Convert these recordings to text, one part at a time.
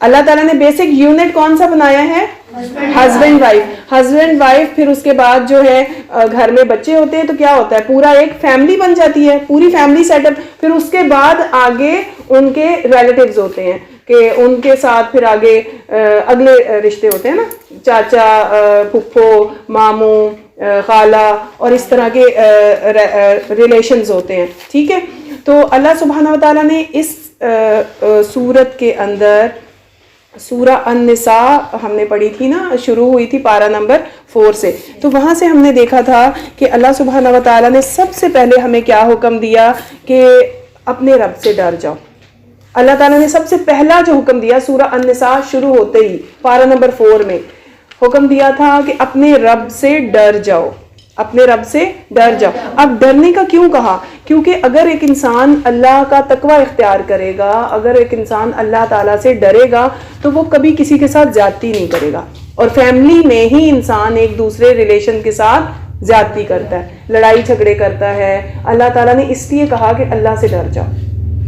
اللہ تعالیٰ نے basic unit کون سا بنایا ہے؟ Husband wife. پھر اس کے بعد جو ہے گھر میں بچے ہوتے ہیں تو کیا ہوتا ہے؟ پورا ایک فیملی بن جاتی ہے, پوری فیملی سیٹ اپ. پھر اس کے بعد آگے ان کے ریلیٹیوز ہوتے ہیں کہ ان کے ساتھ پھر آگے اگلے رشتے ہوتے ہیں نا, چاچا, پھپھو, ماموں, خالہ اور اس طرح کے ریلیشنز ہوتے ہیں. ٹھیک ہے, تو اللہ سبحانہ و تعالیٰ نے اس سورت کے اندر سورہ النساء ہم نے پڑھی تھی نا, شروع ہوئی تھی پارہ نمبر 4 سے, تو وہاں سے ہم نے دیکھا تھا کہ اللہ سبحانہ و تعالیٰ نے سب سے پہلے ہمیں کیا حکم دیا کہ اپنے رب سے ڈر جاؤ. اللہ تعالیٰ نے سب سے پہلا جو حکم دیا سورہ النساء شروع ہوتے ہی پارہ نمبر 4 میں حکم دیا تھا کہ اپنے رب سے ڈر جاؤ, اپنے رب سے ڈر جاؤ. اب ڈرنے کا کیوں کہا؟ کیونکہ اگر ایک انسان اللہ کا تقوی اختیار کرے گا, اگر ایک انسان اللہ تعالیٰ سے ڈرے گا تو وہ کبھی کسی کے ساتھ زیادتی نہیں کرے گا. اور فیملی میں ہی انسان ایک دوسرے ریلیشن کے ساتھ زیادتی کرتا ہے, لڑائی جھگڑے کرتا ہے. اللہ تعالیٰ نے اس لیے کہا کہ اللہ سے ڈر جاؤ,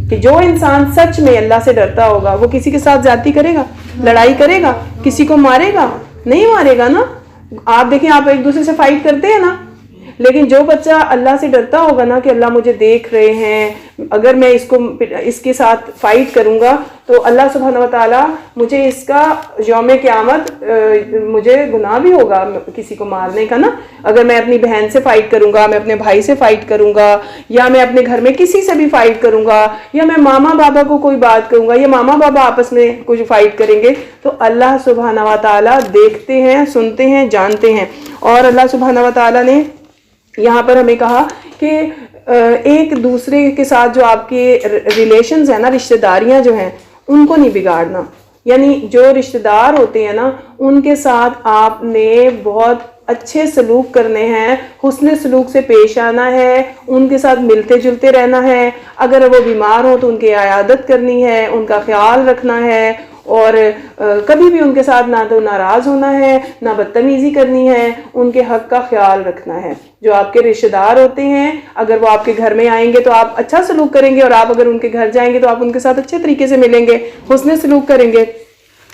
کہ جو انسان سچ میں اللہ سے ڈرتا ہوگا وہ کسی کے ساتھ زیادتی کرے گا, لڑائی کرے گا, کسی کو مارے گا؟ نہیں مارے گا نا. آپ دیکھیں, آپ ایک دوسرے سے فائٹ کرتے ہیں نا, لیکن جو بچہ اللہ سے ڈرتا ہوگا نا کہ اللہ مجھے دیکھ رہے ہیں, اگر میں اس کے ساتھ فائٹ کروں گا تو اللہ سبحانہ و تعالیٰ مجھے اس کا یوم قیامت مجھے گناہ بھی ہوگا کسی کو مارنے کا نا. اگر میں اپنی بہن سے فائٹ کروں گا, میں اپنے بھائی سے فائٹ کروں گا, یا میں اپنے گھر میں کسی سے بھی فائٹ کروں گا, یا میں ماما بابا کو کوئی بات کروں گا, یا ماما بابا آپس میں کچھ فائٹ کریں گے, تو اللہ سبحانہ و تعالیٰ دیکھتے ہیں, سنتے ہیں, جانتے ہیں. اور اللہ سبحانہ و تعالیٰ نے یہاں پر ہمیں کہا کہ ایک دوسرے کے ساتھ جو آپ کے ریلیشنز ہیں نا, رشتہ داریاں جو ہیں, ان کو نہیں بگاڑنا. یعنی جو رشتہ دار ہوتے ہیں نا ان کے ساتھ آپ نے بہت اچھے سلوک کرنے ہیں, حسن سلوک سے پیش آنا ہے, ان کے ساتھ ملتے جلتے رہنا ہے. اگر وہ بیمار ہوں تو ان کی عیادت کرنی ہے, ان کا خیال رکھنا ہے, اور کبھی بھی ان کے ساتھ نہ تو ناراض ہونا ہے, نہ بدتمیزی کرنی ہے, ان کے حق کا خیال رکھنا ہے. جو آپ کے رشتہ دار ہوتے ہیں اگر وہ آپ کے گھر میں آئیں گے تو آپ اچھا سلوک کریں گے, اور آپ اگر ان کے گھر جائیں گے تو آپ ان کے ساتھ اچھے طریقے سے ملیں گے, حسن سلوک کریں گے.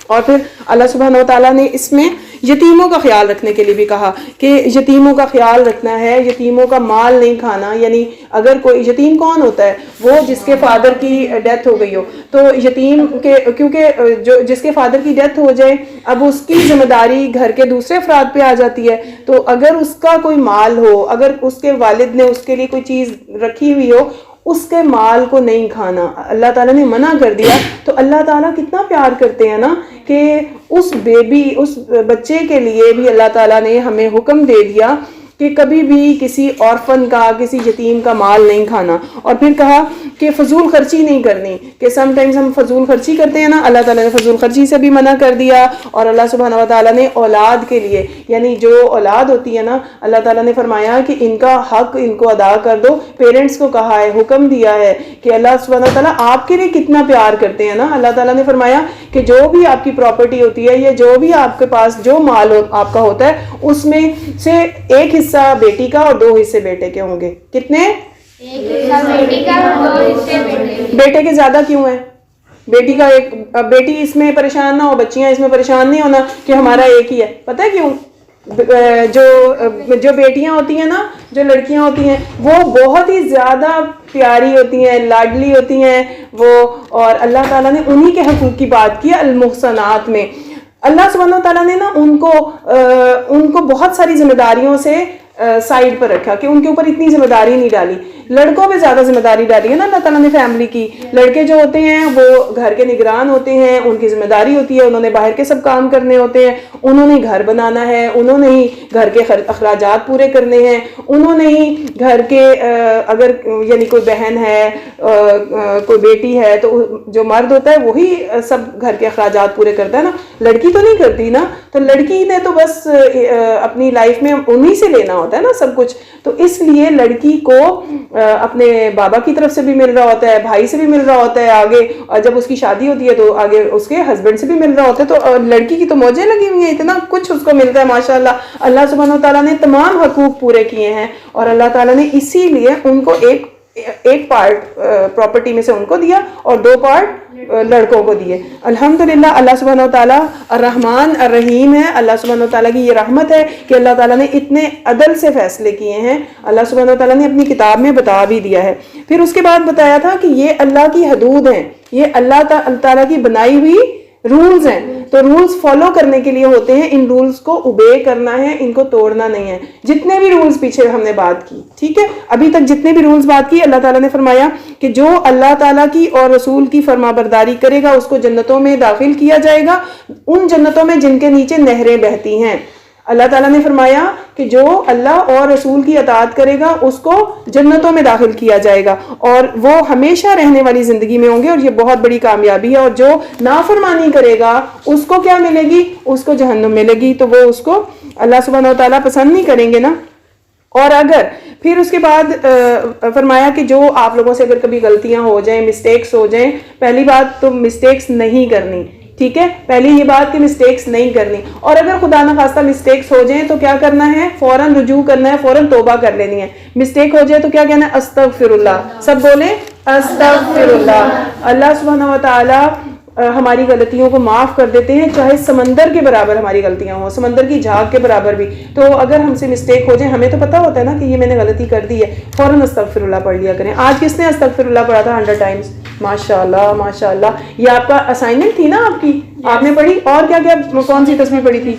اور پھر اللہ سبحانہ و تعالیٰ نے اس میں یتیموں کا خیال رکھنے کے لیے بھی کہا کہ یتیموں کا خیال رکھنا ہے, یتیموں کا مال نہیں کھانا. یعنی اگر کوئی یتیم کون ہوتا ہے؟ وہ جس کے فادر کی ڈیتھ ہو گئی ہو. تو یتیم کے کیونکہ جس کے فادر کی ڈیتھ ہو جائے, اب اس کی ذمہ داری گھر کے دوسرے افراد پہ آ جاتی ہے. تو اگر اس کا کوئی مال ہو, اگر اس کے والد نے اس کے لیے کوئی چیز رکھی ہوئی ہو, اس کے مال کو نہیں کھانا. اللہ تعالیٰ نے منع کر دیا. تو اللہ تعالیٰ کتنا پیار کرتے ہیں نا کہ اس بچے کے لیے بھی اللہ تعالیٰ نے ہمیں حکم دے دیا کہ کبھی بھی کسی اورفن کا, کسی یتیم کا مال نہیں کھانا. اور پھر کہا کہ فضول خرچی نہیں کرنی, کہ سم ٹائمز ہم فضول خرچی کرتے ہیں نا, اللہ تعالیٰ نے فضول خرچی سے بھی منع کر دیا. اور اللہ سبحانہ و تعالیٰ نے اولاد کے لیے, یعنی جو اولاد ہوتی ہے نا, اللہ تعالیٰ نے فرمایا کہ ان کا حق ان کو ادا کر دو. پیرنٹس کو کہا ہے, حکم دیا ہے کہ اللہ سبحانہ و تعالیٰ آپ کے لیے کتنا پیار کرتے ہیں نا. اللہ تعالیٰ نے فرمایا کہ جو بھی آپ کی پراپرٹی ہوتی ہے, یا جو بھی آپ کے پاس جو مال آپ کا ہوتا ہے, اس میں سے ایک حصہ بیٹی کا اور 2 حصے بیٹے کے ہوں گے. کتنے؟ ایک حصہ بیٹی کا اور 2 حصے بیٹے. بیٹے کے زیادہ کیوں ہیں؟ بیٹی کا ایک, بیٹی اس میں پریشان نہ ہو, بچیاں اس میں پریشان نہیں ہونا کہ ہمارا ایک ہی ہے. پتہ ہے کیوں؟ جو بیٹیاں ہوتی ہیں نا, جو لڑکیاں ہوتی ہیں, وہ بہت ہی زیادہ پیاری ہوتی ہیں, لاڈلی ہوتی ہیں وہ. اور اللہ تعالیٰ نے انہی کے حقوق کی بات کی المحصنات میں. اللہ سبحانہ و تعالیٰ نے نا ان کو بہت ساری ذمہ داریوں سے سائڈ پر رکھا, کہ ان کے اوپر اتنی ذمہ داری نہیں ڈالی. لڑکوں پہ زیادہ ذمہ داری ڈالی ہے نا اللہ تعالیٰ نے فیملی کی. لڑکے جو ہوتے ہیں وہ گھر کے نگران ہوتے ہیں, ان کی ذمہ داری ہوتی ہے, انہوں نے باہر کے سب کام کرنے ہوتے ہیں, انہوں نے گھر بنانا ہے, انہوں نے ہی گھر کے اخراجات پورے کرنے ہیں, انہوں نے ہی گھر کے اگر یعنی کوئی بہن ہے, کوئی بیٹی ہے, تو جو مرد ہوتا ہے وہی سب گھر کے اخراجات پورے کرتا ہے نا. لڑکی تو نہیں کرتی نا. تو لڑکی نے تو بس اپنی لائف میں انہی سے لینا ہوتا ہے نا سب کچھ. تو اس لیے لڑکی کو اپنے بابا کی طرف سے بھی مل رہا ہوتا ہے, بھائی سے بھی مل رہا ہوتا ہے آگے, اور جب اس کی شادی ہوتی ہے تو آگے اس کے ہسبینڈ سے بھی مل رہا ہوتا ہے. تو لڑکی کی تو موجیں لگی ہوئی ہیں, اتنا کچھ اس کو ملتا ہے ماشاءاللہ. اللہ سبحانہ و تعالیٰ نے تمام حقوق پورے کیے ہیں, اور اللہ تعالیٰ نے اسی لیے ان کو ایک پارٹ پراپرٹی میں سے ان کو دیا اور 2 پارٹ لڑکوں کو دیے. الحمدللہ اللہ سبحانہ و تعالیٰ الرحمن الرحیم ہے. اللہ سبحانہ و تعالیٰ کی یہ رحمت ہے کہ اللہ تعالیٰ نے اتنے عدل سے فیصلے کیے ہیں. اللہ سبحانہ و تعالیٰ نے اپنی کتاب میں بتا بھی دیا ہے. پھر اس کے بعد بتایا تھا کہ یہ اللہ کی حدود ہیں, یہ اللہ تعالیٰ کی بنائی ہوئی رولز ہیں. تو رولز فالو کرنے کے لیے ہوتے ہیں, ان رولز کو اوبے کرنا ہے, ان کو توڑنا نہیں ہے. جتنے بھی رولز پیچھے ہم نے بات کی, ٹھیک ہے, ابھی تک جتنے بھی رولز بات کی, اللہ تعالیٰ نے فرمایا کہ جو اللہ تعالیٰ کی اور رسول کی فرما برداری کرے گا اس کو جنتوں میں داخل کیا جائے گا, ان جنتوں میں جن کے نیچے نہریں بہتی ہیں. اللہ تعالیٰ نے فرمایا کہ جو اللہ اور رسول کی اطاعت کرے گا اس کو جنتوں میں داخل کیا جائے گا اور وہ ہمیشہ رہنے والی زندگی میں ہوں گے, اور یہ بہت بڑی کامیابی ہے. اور جو نافرمانی کرے گا اس کو کیا ملے گی؟ اس کو جہنم ملے گی. تو وہ اس کو اللہ سبحانہ و تعالیٰ پسند نہیں کریں گے نا. اور اگر پھر اس کے بعد فرمایا کہ جو آپ لوگوں سے اگر کبھی غلطیاں ہو جائیں, مسٹیکس ہو جائیں, پہلی بات تو مسٹیکس نہیں کرنی, ٹھیک ہے, پہلی یہ بات کہ مسٹیکس نہیں کرنی. اور اگر خدا نخواستہ مسٹیکس ہو جائیں تو کیا کرنا ہے؟ فوراً رجوع کرنا ہے, فوراً توبہ کر لینی ہے. مسٹیک ہو جائے تو کیا کہنا ہے؟ استغفر اللہ. سب بولیں استغفر اللہ. اللہ سبحانہ و تعالیٰ ہماری غلطیوں کو معاف کر دیتے ہیں, چاہے سمندر کے برابر ہماری غلطیاں ہوں, سمندر کی جھاگ کے برابر بھی. تو اگر ہم سے مسٹیک ہو جائے, ہمیں تو پتہ ہوتا ہے نا کہ یہ میں نے غلطی کر دی ہے, فوراً استغفر اللہ پڑھ لیا کریں. آج کس نے استغفر اللہ پڑھا تھا 100 ٹائمز؟ ماشاء اللہ ماشاء اللہ. یہ آپ کا اسائنمنٹ تھی نا آپ کی, آپ نے پڑھی. اور کیا کیا, کون سی تسبیح پڑھی تھی؟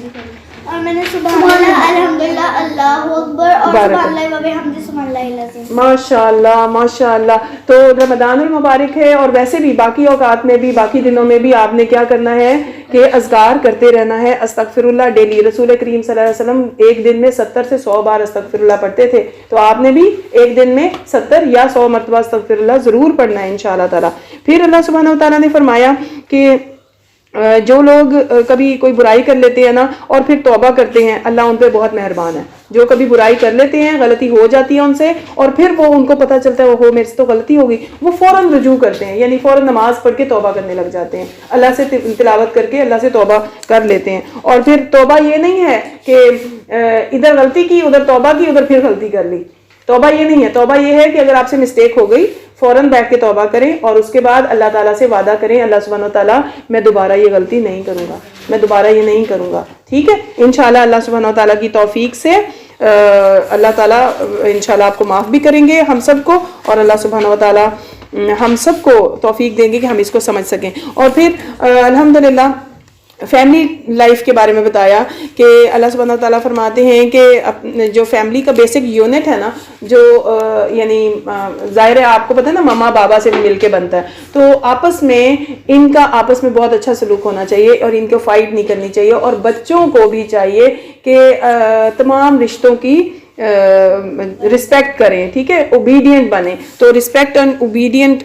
اور میں نے سبحان اللہ, الحمدللہ, اللہ اکبر, اور سبحان اللہ و بحمدہ, سبحان اللہ العظیم. ماشاء اللہ ماشاء اللہ. تو رمضان المبارک ہے, اور ویسے بھی باقی اوقات میں بھی, باقی دنوں میں بھی آپ نے کیا کرنا ہے کہ اذکار کرتے رہنا ہے. استغفر اللہ ڈیلی. رسول کریم صلی اللہ علیہ وسلم ایک دن میں 70 سے 100 بار استغفر اللہ پڑھتے تھے. تو آپ نے بھی ایک دن میں 70 یا 100 مرتبہ استغفر اللہ ضرور پڑھنا ہے انشاءاللہ تعالی. پھر اللہ سبحانہ و تعالیٰ نے فرمایا کہ جو لوگ کبھی کوئی برائی کر لیتے ہیں نا اور پھر توبہ کرتے ہیں, اللہ ان پہ بہت مہربان ہے. جو کبھی برائی کر لیتے ہیں, غلطی ہو جاتی ہے ان سے, اور پھر وہ ان کو پتہ چلتا ہے وہ میرے سے تو غلطی ہو گئی, وہ فوراً رجوع کرتے ہیں, یعنی فوراً نماز پڑھ کے توبہ کرنے لگ جاتے ہیں, اللہ سے تلاوت کر کے اللہ سے توبہ کر لیتے ہیں. اور پھر توبہ یہ نہیں ہے کہ ادھر غلطی کی, ادھر توبہ کی, ادھر پھر غلطی کر لی. توبہ یہ نہیں ہے. توبہ یہ ہے کہ اگر آپ سے مسٹیک ہو گئی, فوراً بیٹھ کے توبہ کریں, اور اس کے بعد اللہ تعالیٰ سے وعدہ کریں, اللہ سبحانہ و تعالیٰ میں دوبارہ یہ غلطی نہیں کروں گا, میں دوبارہ یہ نہیں کروں گا. ٹھیک ہے, انشاءاللہ اللہ سبحانہ و تعالیٰ کی توفیق سے اللہ تعالیٰ انشاءاللہ آپ کو معاف بھی کریں گے ہم سب کو, اور اللہ سبحانہ و تعالیٰ ہم سب کو توفیق دیں گے کہ ہم اس کو سمجھ سکیں. اور پھر الحمدللہ فیملی لائف کے بارے میں بتایا کہ اللہ سبحانہ تعالیٰ فرماتے ہیں کہ جو فیملی کا بیسک یونٹ ہے نا, جو یعنی ظاہر ہے آپ کو پتہ ہے نا ماما بابا سے مل کے بنتا ہے, تو آپس میں ان کا آپس میں بہت اچھا سلوک ہونا چاہیے, اور ان کو فائٹ نہیں کرنی چاہیے. اور بچوں کو بھی چاہیے کہ تمام رشتوں کی رسپیکٹ کریں, ٹھیک ہے, اوبیڈینٹ بنیں. تو رسپیکٹ اینڈ اوبیڈینٹ,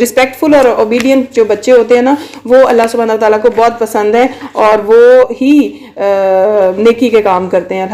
رسپیکٹفل اور اوبیڈینٹ جو بچے ہوتے ہیں نا, وہ اللہ سبحانہ تعالیٰ کو بہت پسند ہے, اور وہ ہی نیکی کے کام کرتے ہیں.